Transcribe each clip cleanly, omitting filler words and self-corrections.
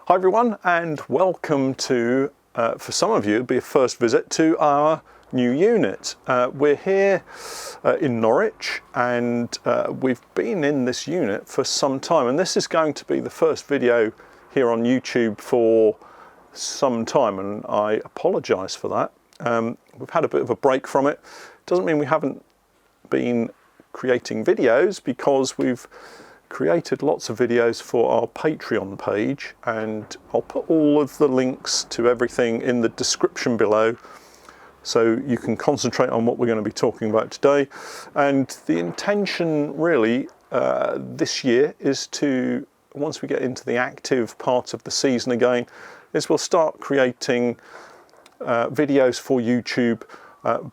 Hi everyone, and welcome to, for some of you, it'll be a first visit to our new unit. We're here in Norwich, and we've been in this unit for some time, and this is going to be the first video here on YouTube for some time, and I apologise for that. We've had a bit of a break from it. Doesn't mean we haven't been creating videos, because we've created lots of videos for our Patreon page, and I'll put all of the links to everything in the description below so you can concentrate on what we're going to be talking about today. And the intention really this year is to, once we get into the active part of the season again, is we'll start creating videos for YouTube,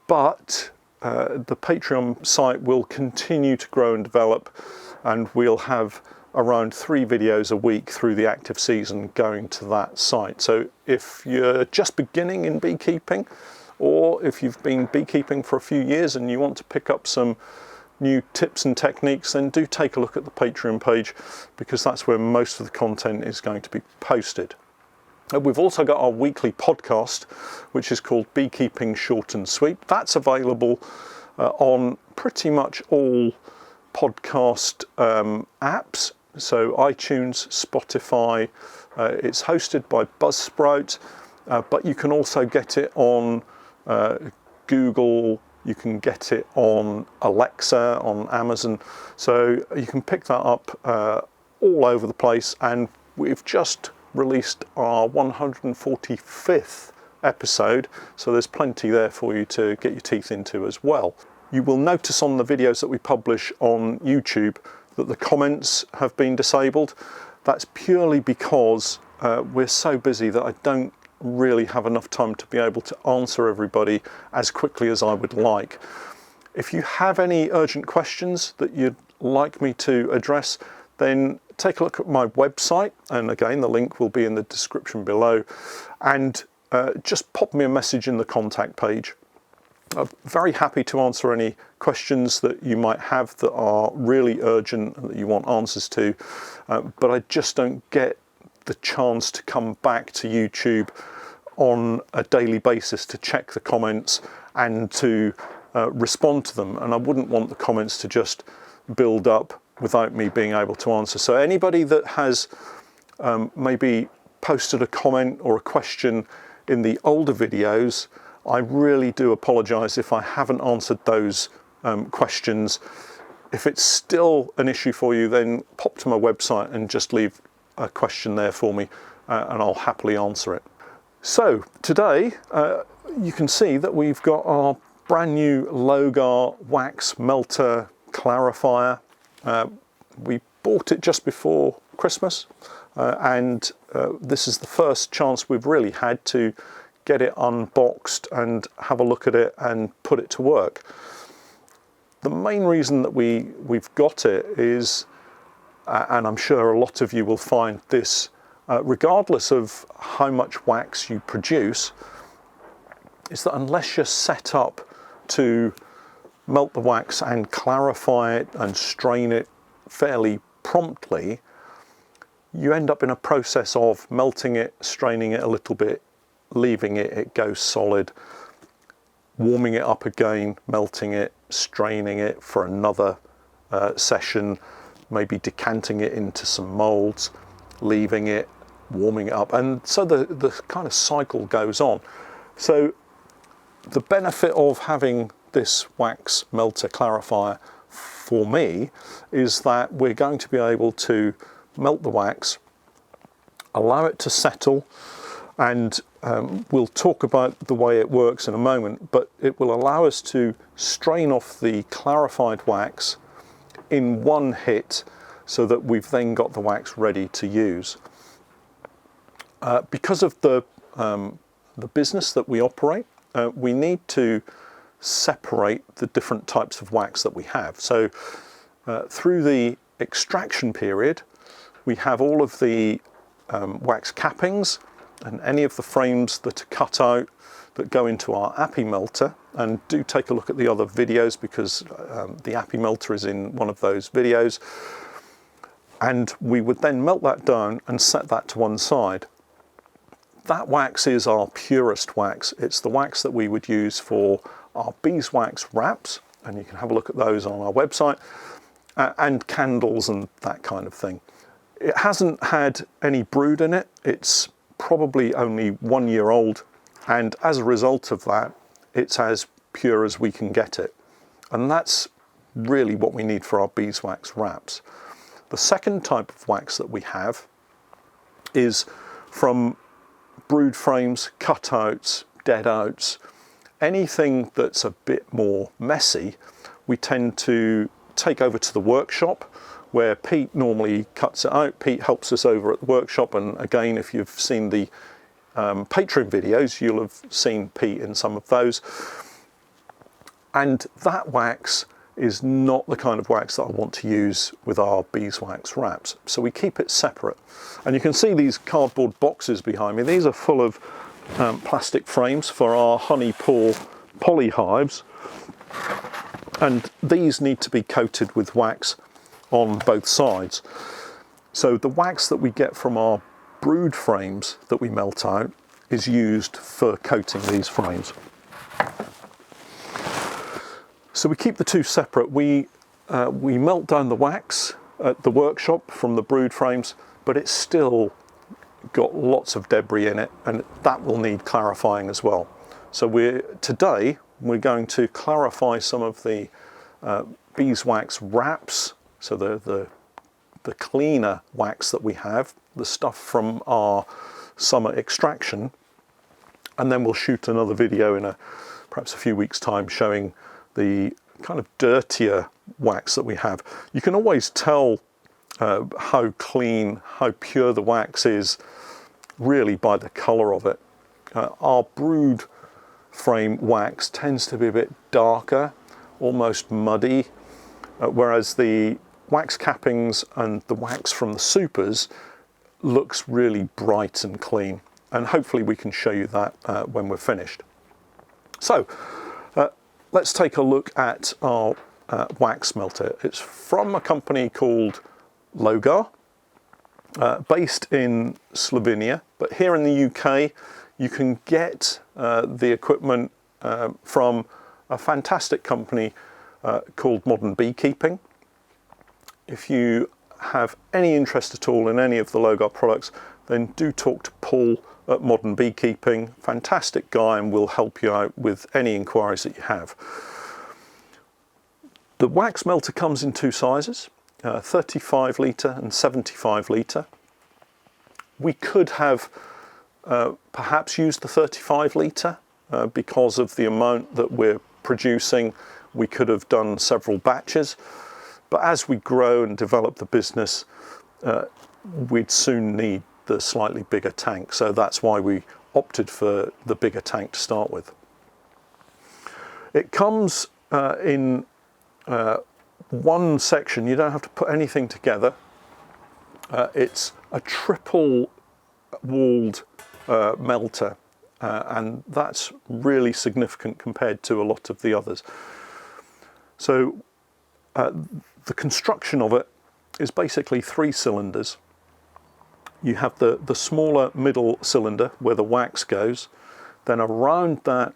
but the Patreon site will continue to grow and develop, and we'll have around 3 videos a week through the active season going to that site. So if you're just beginning in beekeeping, or if you've been beekeeping for a few years and you want to pick up some new tips and techniques, then do take a look at the Patreon page, because that's where most of the content is going to be posted. We've also got our weekly podcast, which is called Beekeeping Short and Sweet. That's available on pretty much all podcast apps, so iTunes, Spotify. It's hosted by Buzzsprout, but you can also get it on Google, you can get it on Alexa, on Amazon, so you can pick that up all over the place. And we've just released our 145th episode, so there's plenty there for you to get your teeth into as well. You will notice on the videos that we publish on YouTube that the comments have been disabled. That's purely because we're so busy that I don't really have enough time to be able to answer everybody as quickly as I would like. If you have any urgent questions that you'd like me to address, then take a look at my website, and again the link will be in the description below, and just pop me a message in the contact page. I'm very happy to answer any questions that you might have that are really urgent and that you want answers to, but I just don't get the chance to come back to YouTube on a daily basis to check the comments and to respond to them, and I wouldn't want the comments to just build up without me being able to answer. So anybody that has maybe posted a comment or a question in the older videos, I really do apologise if I haven't answered those questions. If it's still an issue for you, then pop to my website and just leave a question there for me, and I'll happily answer it. So today you can see that we've got our brand new Logar wax melter clarifier. We bought it just before Christmas, and this is the first chance we've really had to get it unboxed and have a look at it and put it to work. The main reason that we've got it is, and I'm sure a lot of you will find this, regardless of how much wax you produce, is that unless you're set up to melt the wax and clarify it and strain it fairly promptly, you end up in a process of melting it, straining it a little bit, leaving it, it goes solid, warming it up again, melting it, straining it for another session, maybe decanting it into some moulds, leaving it, warming it up, and so the kind of cycle goes on. So the benefit of having this wax melter clarifier for me is that we're going to be able to melt the wax, allow it to settle, and we'll talk about the way it works in a moment, but it will allow us to strain off the clarified wax in one hit, so that we've then got the wax ready to use. Because of the business that we operate, we need to separate the different types of wax that we have. So through the extraction period, we have all of the wax cappings and any of the frames that are cut out that go into our Appy melter, and do take a look at the other videos, because the Appy melter is in one of those videos. and we would then melt that down and set that to one side. That wax is our purest wax. It's the wax that we would use for our beeswax wraps, and you can have a look at those on our website, and candles and that kind of thing. It hasn't had any brood in it. It's probably only 1 year old, and as a result of that, it's as pure as we can get it. And that's really what we need for our beeswax wraps. The second type of wax that we have is from brood frames, cutouts, dead oats, anything that's a bit more messy. We tend to take over to the workshop, where Pete normally cuts it out. Pete helps us over at the workshop, and again, if you've seen the Patron videos, you'll have seen Pete in some of those. And that wax is not the kind of wax that I want to use with our beeswax wraps, so we keep it separate. And you can see these cardboard boxes behind me. These are full of plastic frames for our honey pour poly hives, and these need to be coated with wax on both sides. So the wax that we get from our brood frames that we melt out is used for coating these frames. So we keep the two separate. We melt down the wax at the workshop from the brood frames, but it's still got lots of debris in it, and that will need clarifying as well. So today we're going to clarify some of the beeswax wraps, so the cleaner wax that we have, the stuff from our summer extraction, and then we'll shoot another video in perhaps a few weeks' time showing the kind of dirtier wax that we have. You can always tell how clean, how pure the wax is really by the colour of it. Our brood frame wax tends to be a bit darker, almost muddy, whereas the wax cappings and the wax from the supers looks really bright and clean, and hopefully we can show you that when we're finished. So let's take a look at our wax melter. It's from a company called Logar, based in Slovenia, but here in the UK you can get the equipment from a fantastic company called Modern Beekeeping. If you have any interest at all in any of the Logar products, then do talk to Paul at Modern Beekeeping. Fantastic guy, and will help you out with any inquiries that you have. The wax melter comes in two sizes, 35 litre and 75 litre. We could have perhaps used the 35 litre because of the amount that we're producing. We could have done several batches, but as we grow and develop the business, we'd soon need the slightly bigger tank, so that's why we opted for the bigger tank to start with. It comes in one section. You don't have to put anything together. It's a triple walled melter, and that's really significant compared to a lot of the others. So the construction of it is basically 3 cylinders. You have the smaller middle cylinder where the wax goes. Then around that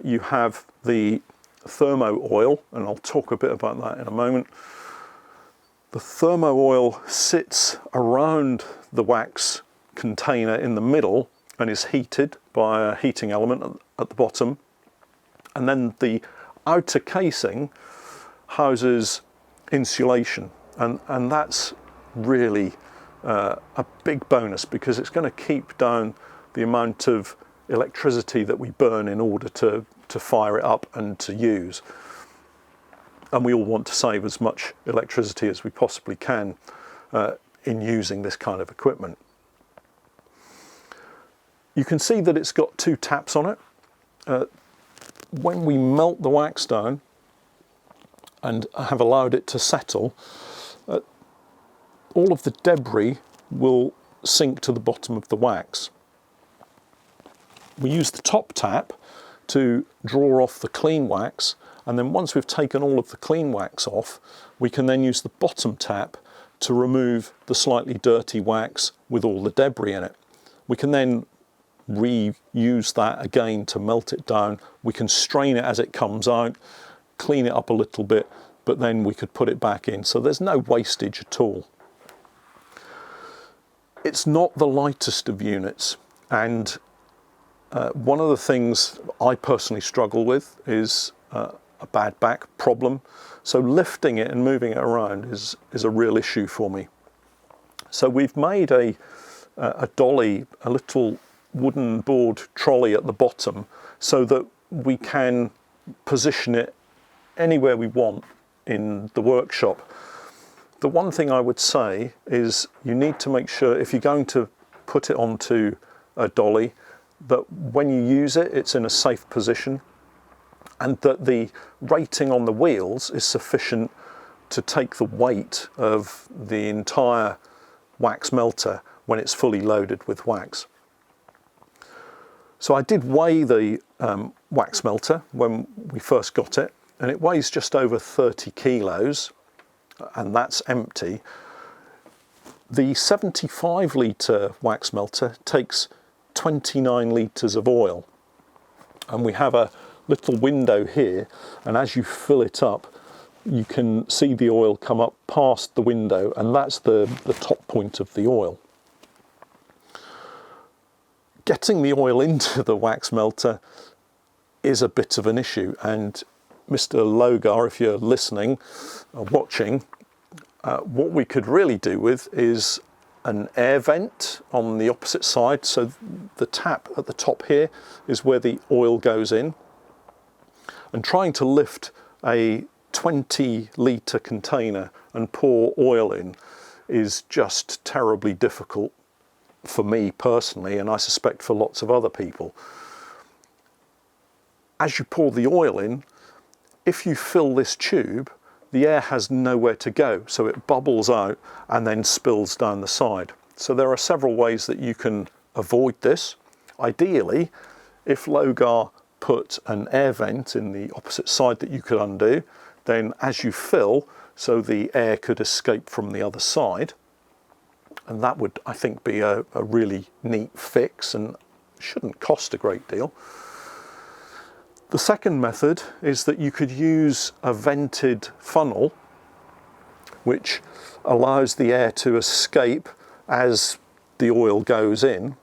you have the thermo oil, and I'll talk a bit about that in a moment. The thermo oil sits around the wax container in the middle and is heated by a heating element at the bottom. And then the outer casing houses insulation, and that's really a big bonus, because it's going to keep down the amount of electricity that we burn in order to fire it up and to use. And we all want to save as much electricity as we possibly can in using this kind of equipment. You can see that it's got 2 taps on it. When we melt the wax down and have allowed it to settle, all of the debris will sink to the bottom of the wax. We use the top tap to draw off the clean wax, and then once we've taken all of the clean wax off, we can then use the bottom tap to remove the slightly dirty wax with all the debris in it. We can then reuse that again to melt it down. We can strain it as it comes out, clean it up a little bit, but then we could put it back in. So there's no wastage at all. It's not the lightest of units, and one of the things I personally struggle with is a bad back problem. So lifting it and moving it around is a real issue for me. So we've made a dolly, a little wooden board trolley at the bottom, so that we can position it anywhere we want in the workshop. The one thing I would say is you need to make sure, if you're going to put it onto a dolly, that when you use it, it's in a safe position, and that the rating on the wheels is sufficient to take the weight of the entire wax melter when it's fully loaded with wax. So I did weigh the wax melter when we first got it, and it weighs just over 30 kilos, and that's empty. The 75 litre wax melter takes 29 litres of oil, and we have a little window here, and as you fill it up you can see the oil come up past the window, and that's the top point of the oil. Getting the oil into the wax melter is a bit of an issue, and Mr. Logar, if you're listening or watching, what we could really do with is an air vent on the opposite side. So the tap at the top here is where the oil goes in, and trying to lift a 20 litre container and pour oil in is just terribly difficult for me personally, and I suspect for lots of other people. As you pour the oil in, if you fill this tube, the air has nowhere to go, so it bubbles out and then spills down the side. So there are several ways that you can avoid this. Ideally, if Logar put an air vent in the opposite side that you could undo, then as you fill, so the air could escape from the other side, and that would, I think, be a really neat fix and shouldn't cost a great deal. The second method is that you could use a vented funnel which allows the air to escape as the oil goes in,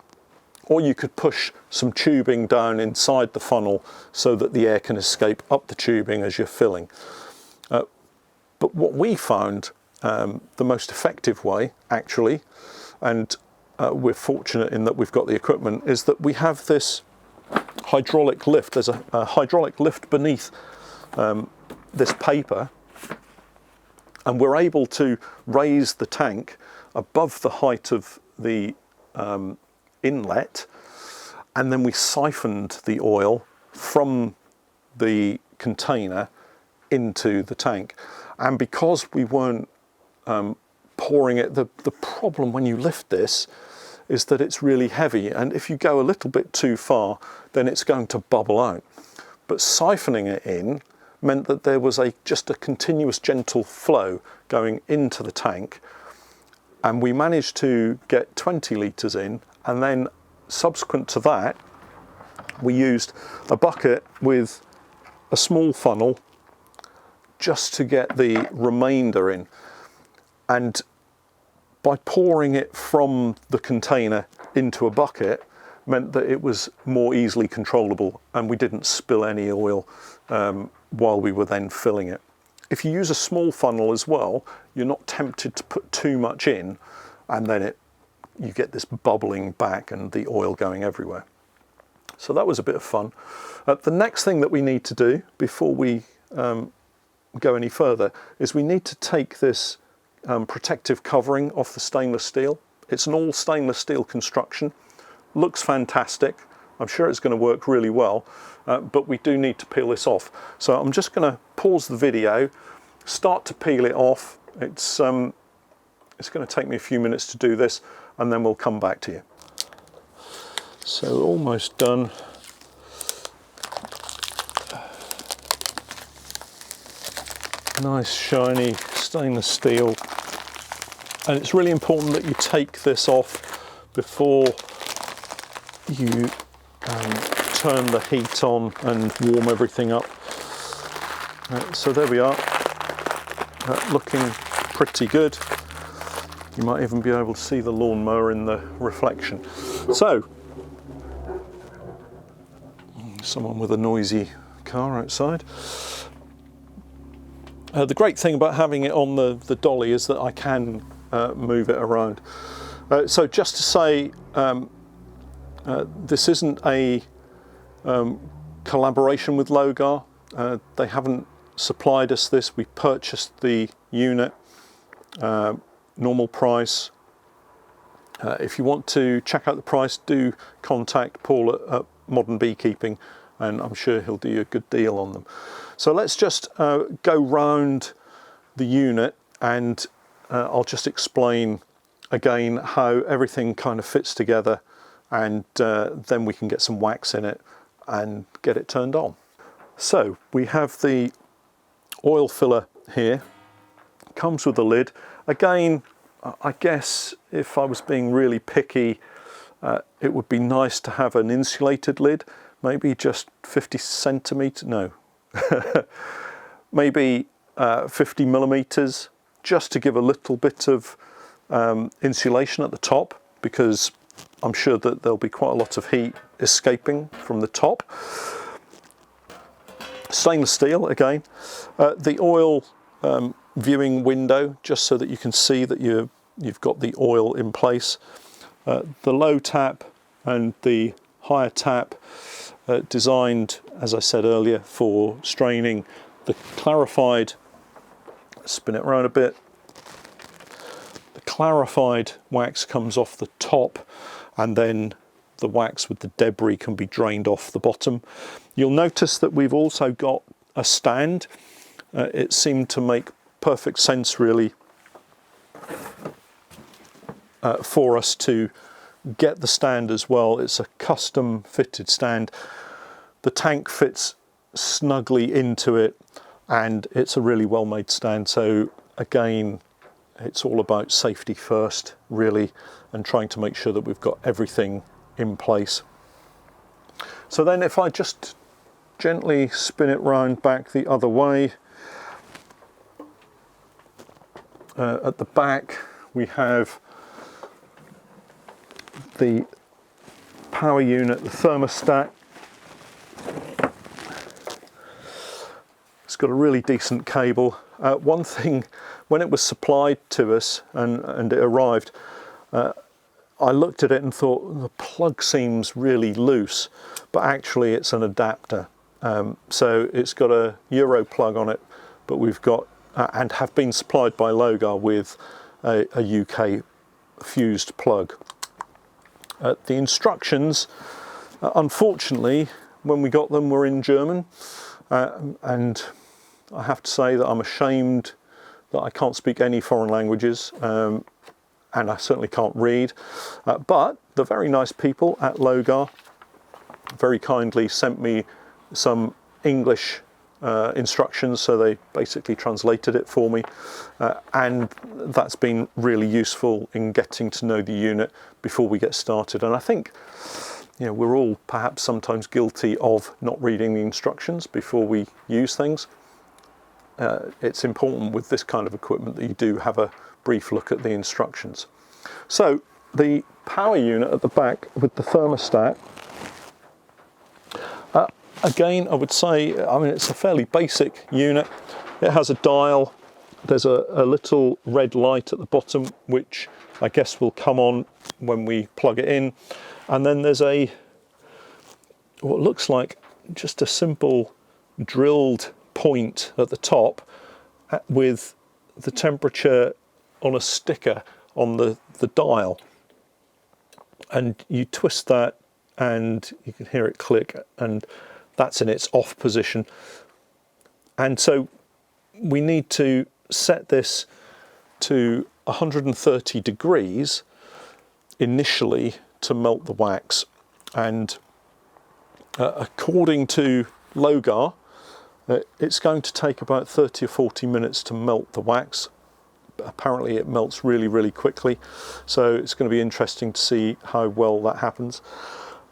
or you could push some tubing down inside the funnel so that the air can escape up the tubing as you're filling. But what we found the most effective way, actually, and we're fortunate in that we've got the equipment, is that we have this hydraulic lift. There's a hydraulic lift beneath this paper, and we're able to raise the tank above the height of the inlet, and then we siphoned the oil from the container into the tank. And because we weren't pouring it, the problem when you lift this is that it's really heavy, and if you go a little bit too far, then it's going to bubble out. But siphoning it in meant that there was just a continuous gentle flow going into the tank, and we managed to get 20 litres in, and then subsequent to that we used a bucket with a small funnel just to get the remainder in, and by pouring it from the container into a bucket meant that it was more easily controllable, and we didn't spill any oil while we were then filling it. If you use a small funnel as well, you're not tempted to put too much in, and then you get this bubbling back and the oil going everywhere. So that was a bit of fun. The next thing that we need to do before we go any further is we need to take this protective covering off the stainless steel. It's an all stainless steel construction. Looks fantastic. I'm sure it's going to work really well, but we do need to peel this off. So I'm just going to pause the video, start to peel it off. It's going to take me a few minutes to do this, and then we'll come back to you. So almost done. Nice shiny stainless steel And it's really important that you take this off before you turn the heat on and warm everything up. So there we are, looking pretty good. You might even be able to see the lawnmower in the reflection. So, someone with a noisy car outside. The great thing about having it on the dolly is that I can move it around. So just to say, this isn't a collaboration with Logar. They haven't supplied us this. We purchased the unit, normal price. If you want to check out the price, do contact Paul at Modern Beekeeping, and I'm sure he'll do you a good deal on them. So let's just go round the unit, and I'll just explain again how everything kind of fits together, and then we can get some wax in it and get it turned on. So we have the oil filler here, comes with a lid. Again, I guess if I was being really picky, it would be nice to have an insulated lid, maybe just 50 centimetres, no, maybe 50 millimetres, just to give a little bit of insulation at the top, because I'm sure that there'll be quite a lot of heat escaping from the top. Stainless steel again. The oil viewing window, just so that you can see that you've got the oil in place. The low tap and the higher tap, designed, as I said earlier, for straining the clarified, spin it around a bit, the clarified wax comes off the top, and then the wax with the debris can be drained off the bottom. You'll notice that we've also got a stand. It seemed to make perfect sense really for us to get the stand as well. It's a custom fitted stand. The tank fits snugly into it, and it's a really well made stand. So again, it's all about safety first really, and trying to make sure that we've got everything in place. So then if I just gently spin it round back the other way, at the back we have the power unit, the thermostat. It's got a really decent cable. One thing, when it was supplied to us and it arrived, I looked at it and thought the plug seems really loose, but actually it's an adapter. So it's got a Euro plug on it, but we've got and have been supplied by Logar with a UK fused plug. The instructions, unfortunately, when we got them, were in German, and I have to say that I'm ashamed that I can't speak any foreign languages, and I certainly can't read, but the very nice people at Logar very kindly sent me some English instructions, so they basically translated it for me, and that's been really useful in getting to know the unit before we get started. And I think, you know, we're all perhaps sometimes guilty of not reading the instructions before we use things. It's important with this kind of equipment that you do have a brief look at the instructions. So the power unit at the back with the thermostat, again, I would say, I mean, it's a fairly basic unit. It has a dial. There's a little red light at the bottom, which I guess will come on when we plug it in. And then there's what looks like just a simple drilled point at the top with the temperature on a sticker on the dial. And you twist that and you can hear it click, and that's in its off position. And so we need to set this to 130 degrees initially to melt the wax. And according to Logar, it's going to take about 30 or 40 minutes to melt the wax, apparently it melts really, really quickly. So it's going to be interesting to see how well that happens.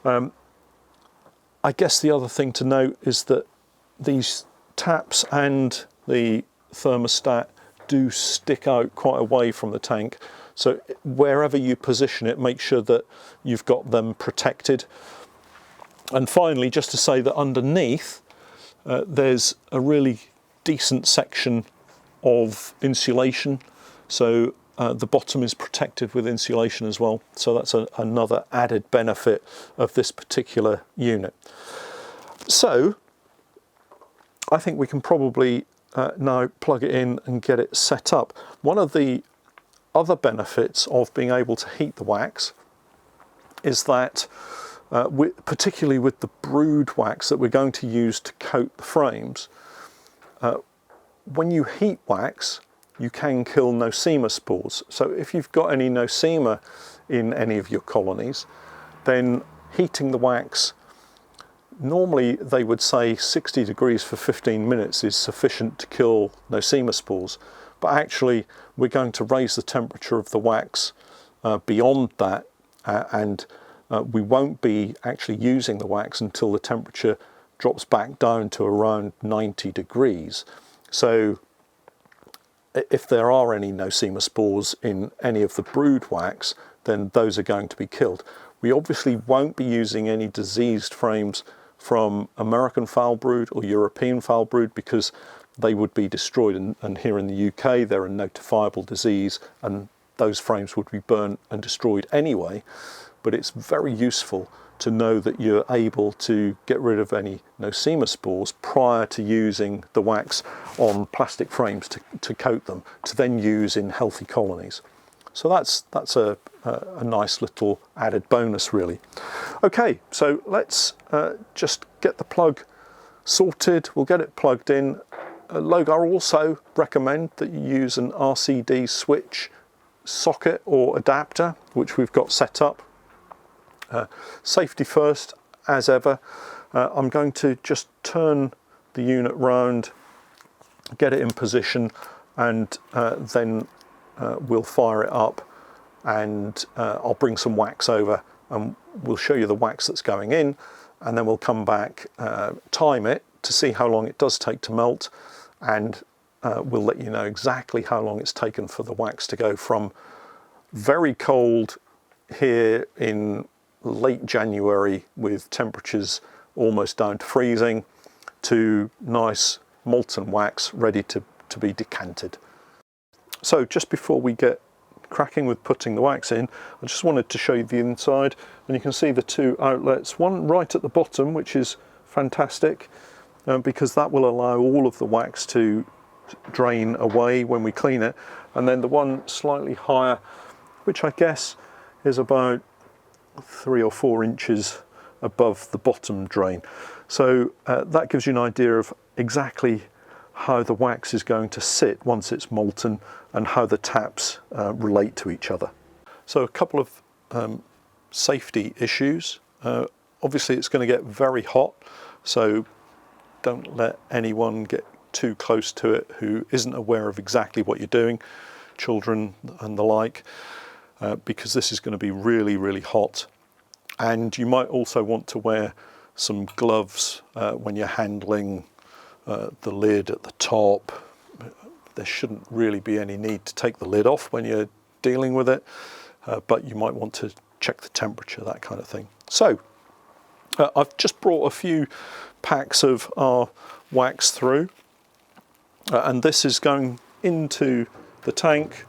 I guess the other thing to note is that these taps and the thermostat do stick out quite away from the tank. So wherever you position it, make sure that you've got them protected. And finally, just to say that underneath, there's a really decent section of insulation. So the bottom is protected with insulation as well. So that's another added benefit of this particular unit. So I think we can probably now plug it in and get it set up. One of the other benefits of being able to heat the wax is that particularly with the brood wax that we're going to use to coat the frames, when you heat wax, you can kill nosema spores. So if you've got any nosema in any of your colonies, then heating the wax, normally they would say 60 degrees for 15 minutes is sufficient to kill nosema spores, but actually we're going to raise the temperature of the wax beyond that, and we won't be actually using the wax until the temperature drops back down to around 90 degrees. So if there are any nosema spores in any of the brood wax, then those are going to be killed. We obviously won't be using any diseased frames from American foul brood or European foul brood because they would be destroyed, and here in the UK they're a notifiable disease and those frames would be burnt and destroyed anyway. But it's very useful to know that you're able to get rid of any nosema spores prior to using the wax on plastic frames to coat them, to then use in healthy colonies. So that's a nice little added bonus really. Okay, so let's just get the plug sorted. We'll get it plugged in. Logar also recommend that you use an RCD switch socket or adapter, which we've got set up. Safety first, as ever. I'm going to just turn the unit round, get it in position, and then we'll fire it up, and I'll bring some wax over and we'll show you the wax that's going in, and then we'll come back, time it to see how long it does take to melt, and we'll let you know exactly how long it's taken for the wax to go from very cold here in late January with temperatures almost down to freezing to nice molten wax ready to be decanted. So just before we get cracking with putting the wax in, I just wanted to show you the inside, and you can see the two outlets, one right at the bottom, which is fantastic because that will allow all of the wax to drain away when we clean it, and then the one slightly higher, which I guess is about 3 or 4 inches above the bottom drain. So that gives you an idea of exactly how the wax is going to sit once it's molten and how the taps relate to each other. So a couple of safety issues. Obviously it's going to get very hot, so don't let anyone get too close to it who isn't aware of exactly what you're doing, children and the like. Because this is going to be really, really hot. And you might also want to wear some gloves when you're handling the lid at the top. There shouldn't really be any need to take the lid off when you're dealing with it, but you might want to check the temperature, that kind of thing. So I've just brought a few packs of our wax through, and this is going into the tank.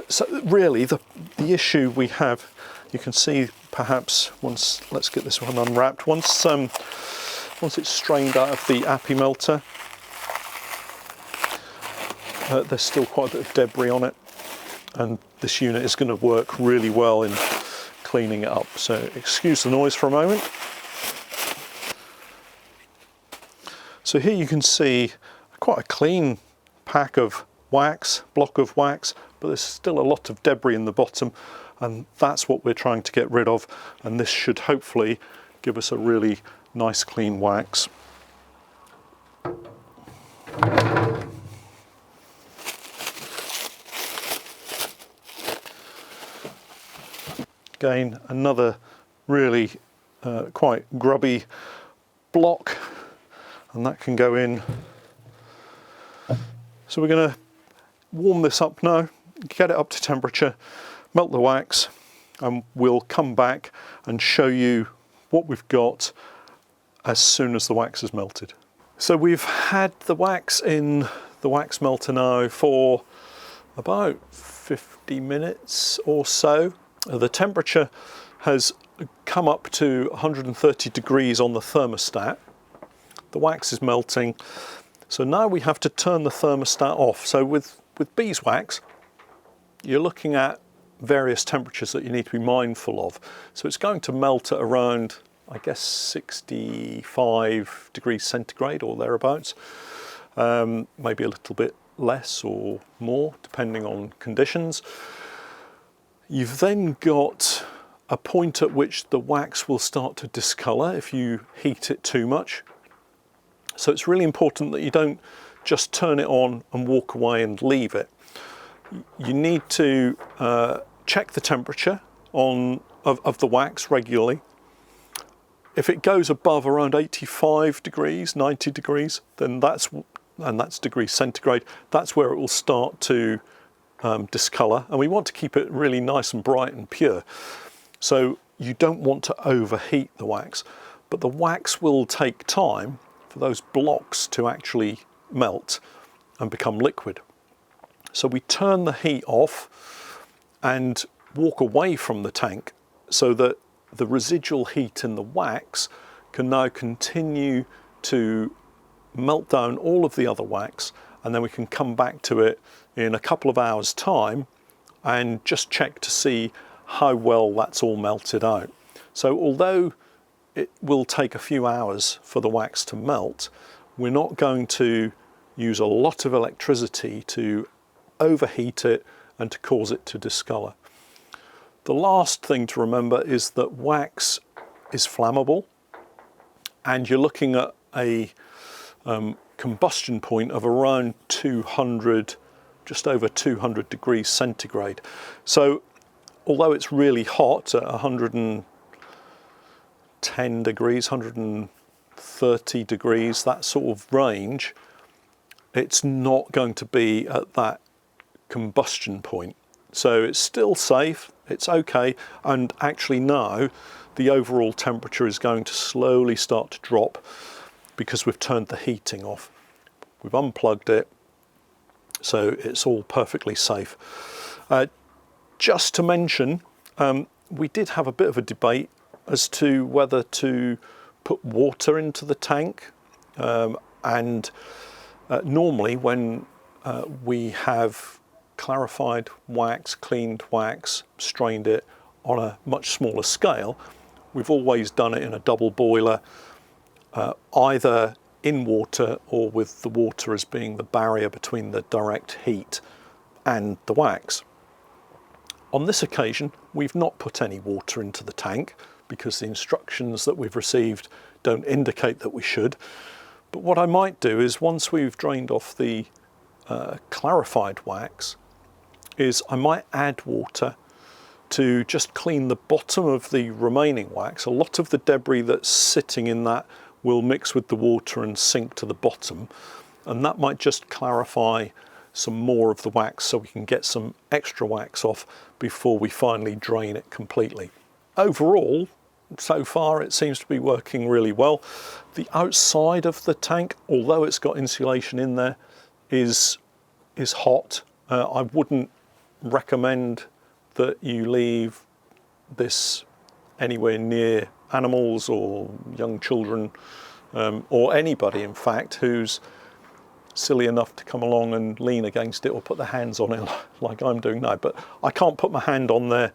So really the issue we have, you can see perhaps once, let's get this one unwrapped, once it's strained out of the Appy melter, there's still quite a bit of debris on it, and this unit is going to work really well in cleaning it up. So excuse the noise for a moment. So here you can see quite a clean pack of block of wax, but there's still a lot of debris in the bottom, and that's what we're trying to get rid of, and this should hopefully give us a really nice clean wax. again, another really quite grubby block, and that can go in. So we're going to warm this up now, get it up to temperature, melt the wax, and we'll come back and show you what we've got as soon as the wax is melted. So we've had the wax in the wax melter now for about 50 minutes or so. The temperature has come up to 130 degrees on the thermostat. The wax is melting. So now we have to turn the thermostat off. So with beeswax, you're looking at various temperatures that you need to be mindful of. So it's going to melt at around, I guess, 65 degrees centigrade or thereabouts. Maybe a little bit less or more, depending on conditions. You've then got a point at which the wax will start to discolour if you heat it too much. So it's really important that you don't just turn it on and walk away and leave it. You need to check the temperature of the wax regularly. If it goes above around 85 degrees, 90 degrees, then that's degrees centigrade, that's where it will start to discolour, and we want to keep it really nice and bright and pure. So you don't want to overheat the wax, but the wax will take time for those blocks to actually melt and become liquid. So we turn the heat off and walk away from the tank so that the residual heat in the wax can now continue to melt down all of the other wax, and then we can come back to it in a couple of hours' time and just check to see how well that's all melted out. So although it will take a few hours for the wax to melt, we're not going to use a lot of electricity to overheat it and to cause it to discolour. The last thing to remember is that wax is flammable, and you're looking at a combustion point of around 200, just over 200 degrees centigrade. So although it's really hot at 110 degrees, 130 degrees, that sort of range, it's not going to be at that combustion point. So it's still safe, it's okay, and actually now the overall temperature is going to slowly start to drop because we've turned the heating off. We've unplugged it, so it's all perfectly safe. Just to mention, we did have a bit of a debate as to whether to put water into the tank, and normally when we have clarified wax, cleaned wax, strained it on a much smaller scale, we've always done it in a double boiler, either in water or with the water as being the barrier between the direct heat and the wax. On this occasion, we've not put any water into the tank because the instructions that we've received don't indicate that we should. But what I might do is, once we've drained off the clarified wax, is I might add water to just clean the bottom of the remaining wax. A lot of the debris that's sitting in that will mix with the water and sink to the bottom, and that might just clarify some more of the wax so we can get some extra wax off before we finally drain it completely. Overall, so far it seems to be working really well. The outside of the tank, although it's got insulation in there, is hot. I wouldn't recommend that you leave this anywhere near animals or young children, or anybody in fact who's silly enough to come along and lean against it or put their hands on it like I'm doing now. But I can't put my hand on there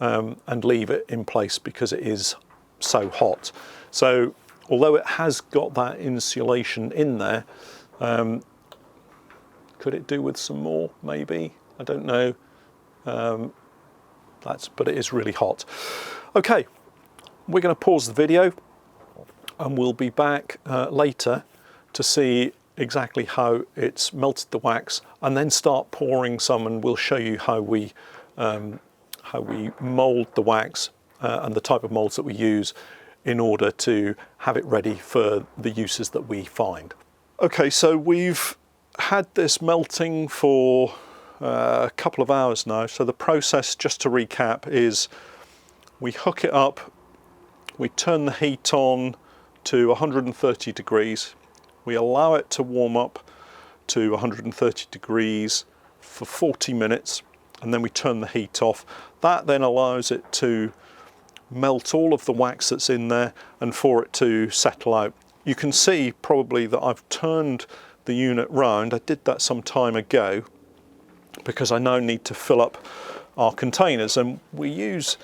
and leave it in place because it is so hot. So although it has got that insulation in there, could it do with some more? Maybe, I don't know. But it is really hot. Okay, we're going to pause the video and we'll be back later to see exactly how it's melted the wax, and then start pouring some, and we'll show you how we how we mould the wax and the type of moulds that we use in order to have it ready for the uses that we find. Okay, so we've had this melting for a couple of hours now. So the process, just to recap, is we hook it up, we turn the heat on to 130 degrees, we allow it to warm up to 130 degrees for 40 minutes, and then we turn the heat off. That then allows it to melt all of the wax that's in there and for it to settle out. You can see probably that I've turned the unit round. I did that some time ago because I now need to fill up our containers, and we use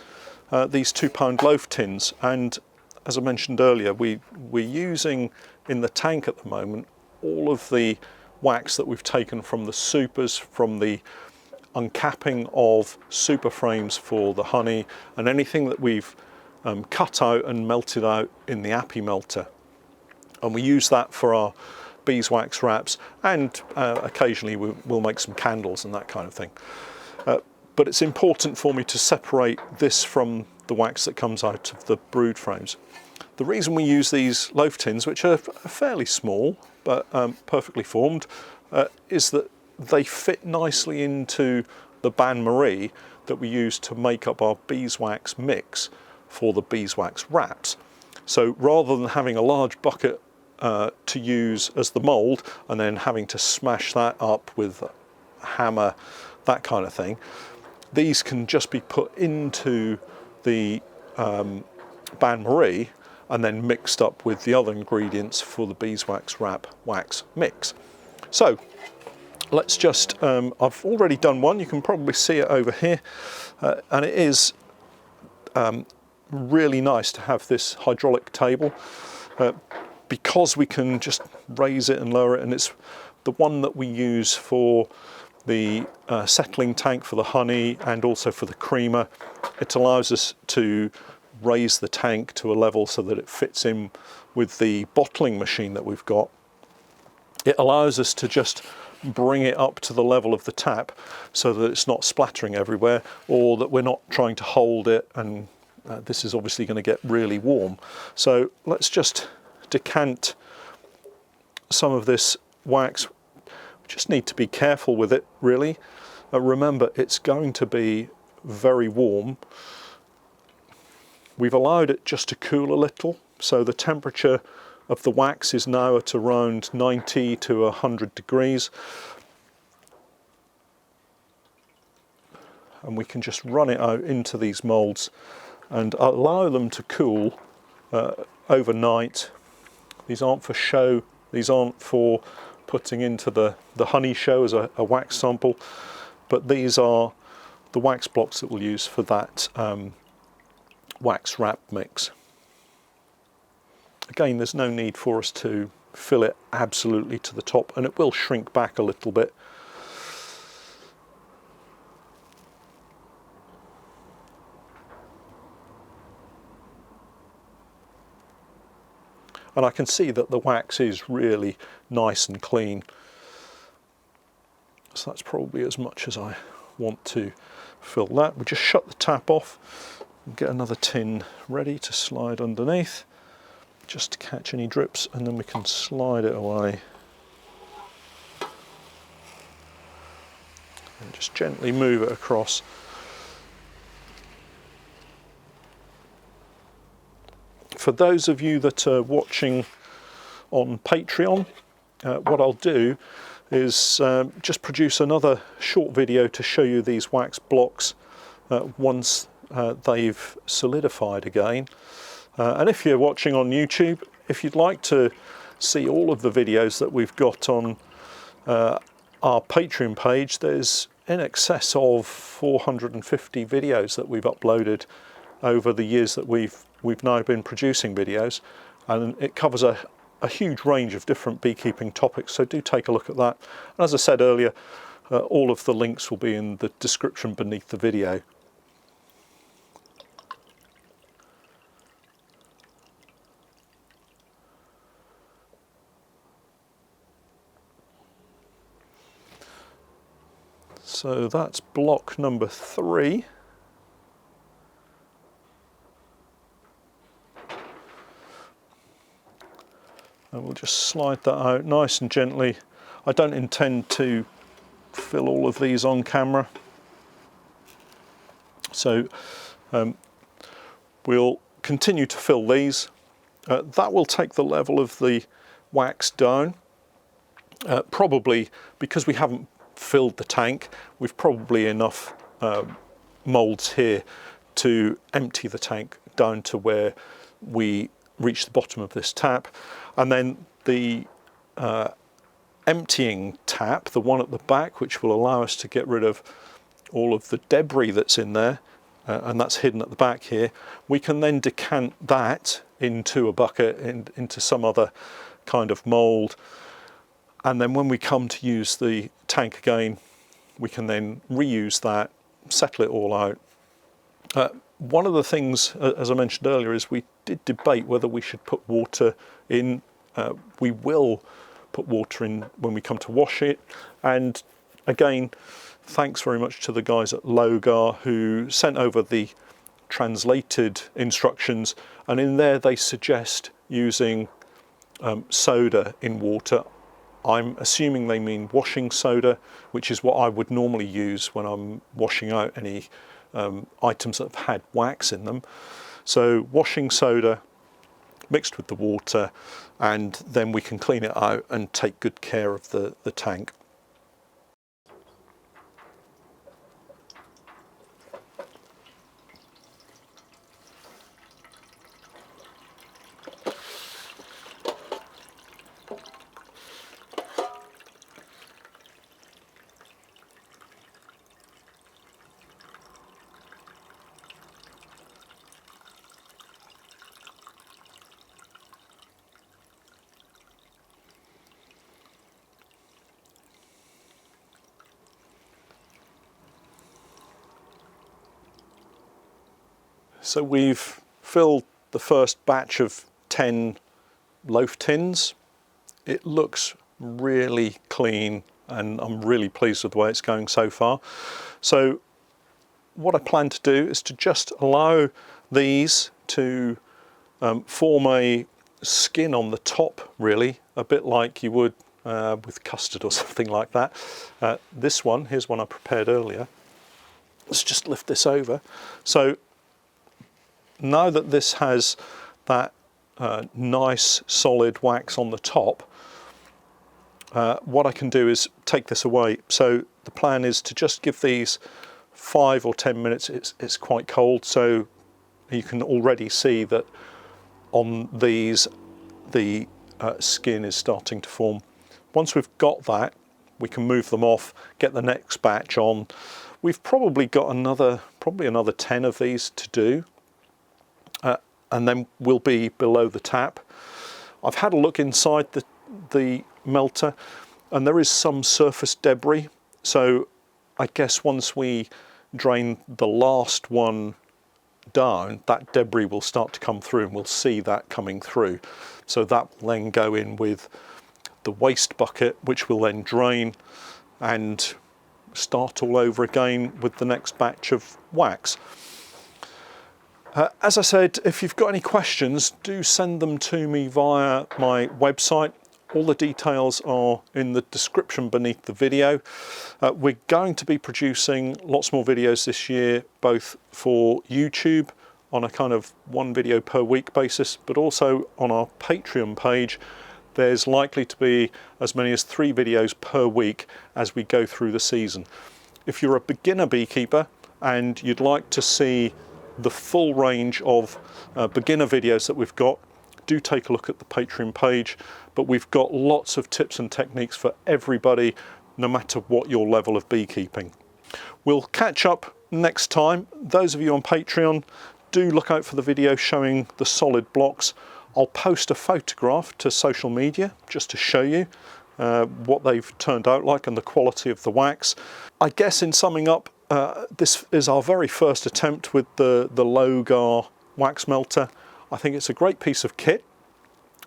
these £2 loaf tins, and as I mentioned earlier, we're using in the tank at the moment all of the wax that we've taken from the supers, from the uncapping of super frames for the honey, and anything that we've cut out and melted out in the Appy melter. And we use that for our beeswax wraps, and occasionally we'll make some candles and that kind of thing. But it's important for me to separate this from the wax that comes out of the brood frames. The reason we use these loaf tins, which are fairly small but perfectly formed, is that they fit nicely into the bain-marie that we use to make up our beeswax mix for the beeswax wraps. So rather than having a large bucket to use as the mould and then having to smash that up with a hammer, that kind of thing, these can just be put into the bain-marie and then mixed up with the other ingredients for the beeswax wrap wax mix. So let's just, I've already done one, you can probably see it over here, and it is really nice to have this hydraulic table because we can just raise it and lower it, and it's the one that we use for the settling tank for the honey and also for the creamer. It allows us to raise the tank to a level so that it fits in with the bottling machine that we've got. It allows us to just bring it up to the level of the tap so that it's not splattering everywhere, or that we're not trying to hold it, and this is obviously going to get really warm. So let's just decant some of this wax. We just need to be careful with it, really. Remember, it's going to be very warm. We've allowed it just to cool a little, so the temperature of the wax is now at around 90 to 100 degrees. And we can just run it out into these moulds and allow them to cool overnight. These aren't for show, these aren't for putting into the honey show as a wax sample, but these are the wax blocks that we'll use for that wax wrap mix. Again, there's no need for us to fill it absolutely to the top, and it will shrink back a little bit. And I can see that the wax is really nice and clean. So that's probably as much as I want to fill that. We just shut the tap off and get another tin ready to slide underneath, just to catch any drips, and then we can slide it away. And just gently move it across. For those of you that are watching on Patreon, what I'll do is just produce another short video to show you these wax blocks once they've solidified again. And if you're watching on YouTube, if you'd like to see all of the videos that we've got on our Patreon page, there's in excess of 450 videos that we've uploaded over the years that we've now been producing videos, and it covers a huge range of different beekeeping topics, so do take a look at that. And as I said earlier, all of the links will be in the description beneath the video. So that's block number 3. And we'll just slide that out nice and gently. I don't intend to fill all of these on camera. So we'll continue to fill these. That will take the level of the wax down. Probably because we haven't filled the tank, we've probably enough moulds here to empty the tank down to where we reach the bottom of this tap. And then the emptying tap, the one at the back, which will allow us to get rid of all of the debris that's in there, and that's hidden at the back here, we can then decant that into a bucket, into some other kind of mould. And then when we come to use the tank again, we can then reuse that, settle it all out. One of the things, as I mentioned earlier, is we did debate whether we should put water in. We will put water in when we come to wash it. And again, thanks very much to the guys at Logar who sent over the translated instructions. And in there they suggest using soda in water. I'm assuming they mean washing soda, which is what I would normally use when I'm washing out any items that have had wax in them. So washing soda mixed with the water, and then we can clean it out and take good care of the tank. So we've filled the first batch of 10 loaf tins. It looks really clean and I'm really pleased with the way it's going so far. So what I plan to do is to just allow these to form a skin on the top, really, a bit like you would with custard or something like that. This one, here's one I prepared earlier. Let's just lift this over. So now that this has that nice solid wax on the top, what I can do is take this away. So the plan is to just give these 5 or 10 minutes. It's quite cold, so you can already see that on these the skin is starting to form. Once we've got that, we can move them off, get the next batch on. We've probably got another 10 of these to do. And then we'll be below the tap. I've had a look inside the melter and there is some surface debris. So I guess once we drain the last one down, that debris will start to come through and we'll see that coming through. So that will then go in with the waste bucket, which will then drain and start all over again with the next batch of wax. As I said, if you've got any questions, do send them to me via my website. All the details are in the description beneath the video. We're going to be producing lots more videos this year, both for YouTube on a kind of 1 video per week basis, but also on our Patreon page. There's likely to be as many as 3 videos per week as we go through the season. If you're a beginner beekeeper and you'd like to see the full range of beginner videos that we've got, do take a look at the Patreon page. But we've got lots of tips and techniques for everybody, no matter what your level of beekeeping. We'll catch up next time. Those of you on Patreon, do look out for the video showing the solid blocks. I'll post a photograph to social media just to show you what they've turned out like and the quality of the wax. I guess in summing up, this is our very first attempt with the Logar wax melter. I think it's a great piece of kit.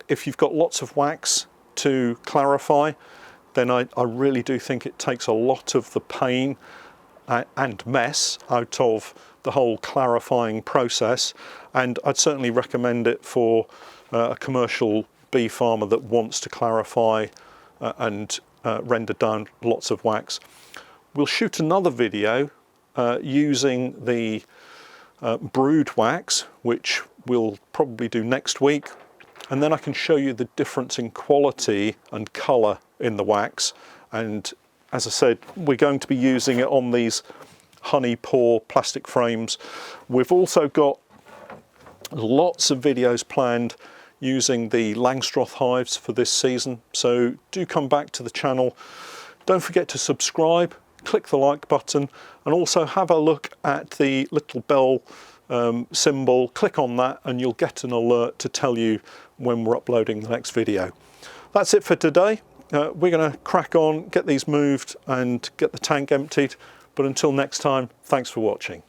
If you've got lots of wax to clarify, then I really do think it takes a lot of the pain and mess out of the whole clarifying process, and I'd certainly recommend it for a commercial bee farmer that wants to clarify and render down lots of wax. We'll shoot another video using the brood wax, which we'll probably do next week, and then I can show you the difference in quality and colour in the wax. And as I said, we're going to be using it on these honey pour plastic frames. We've also got lots of videos planned using the Langstroth hives for this season, so do come back to the channel. Don't forget to subscribe, click the like button, and also have a look at the little bell symbol. Click on that and you'll get an alert to tell you when we're uploading the next video. That's it for today. We're going to crack on, get these moved and get the tank emptied, but until next time, thanks for watching.